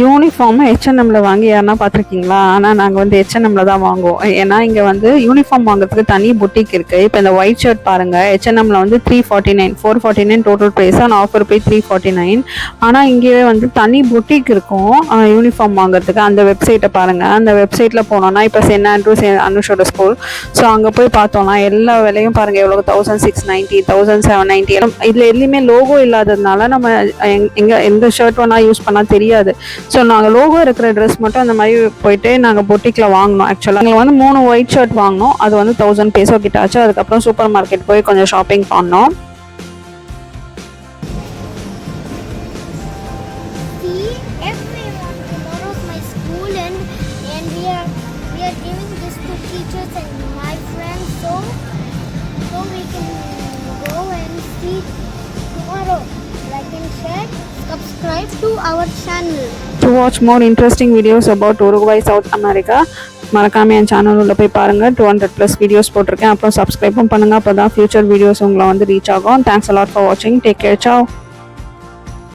Uniform H&Mல வாங்கி யாருன்னா பார்த்துருக்கீங்களா? ஆனால் நாங்கள் வந்து H&Mல தான் வாங்குவோம். ஏன்னா இங்கே வந்து யூனிஃபார்ம் வாங்குறதுக்கு தனி புட்டிக் இருக்குது. இப்போ இந்த ஒயிட் ஷர்ட் பாருங்கள், H&Mல வந்து 349, 449 டோட்டல் ப்ரைஸ், ஆனால் ஆஃபர் போய் 349. ஆனால் இங்கேயே வந்து தனி புட்டிக் இருக்கும் யூனிஃபார்ம் வாங்குறதுக்கு. அந்த வெப்சைட்டை பாருங்கள். அந்த வெப்சைட்டில் போனோன்னா இப்போ சென்ட் ஆண்ட்ரூஸ் அனுஷோட ஸ்கூல், ஸோ அங்கே போய் பார்த்தோம்னா எல்லா விலையும் பாருங்கள் எவ்வளோ, 1690, 1790. இதில் எதுலேயுமே லோகோ இல்லாததுனால நம்ம எந்த ஷர்ட் வேணால் யூஸ் பண்ணால் தெரியாது. ஸோ நாங்கள் லோகோ இருக்கிற ட்ரெஸ் மட்டும் அந்த மாதிரி போயிட்டு நாங்கள் பொட்டிக்கில் வாங்கினோம். ஆக்சுவலாக நாங்கள் வந்து 3 ஒயிட் ஷர்ட் வாங்கினோம். அது வந்து 1000 peso கிட்ட ஆச்சு. அதுக்கப்புறம் சூப்பர் மார்க்கெட் போய் கொஞ்சம் ஷாப்பிங் பண்ணோம். Subscribe to our channel to watch more interesting videos about Uruguay, South America. மறக்காம என் சேனல் உள்ள போய் பாருங்க. 200+ வீடியோஸ் போட்டிருக்கேன். அப்புறம் சப்ஸ்கிரைபும் பண்ணுங்க. அப்போ தான் ஃபியூச்சர் வீடியோஸ் உங்களை வந்து ரீச் ஆகும். Thanks a lot for watching. Take care. Ciao.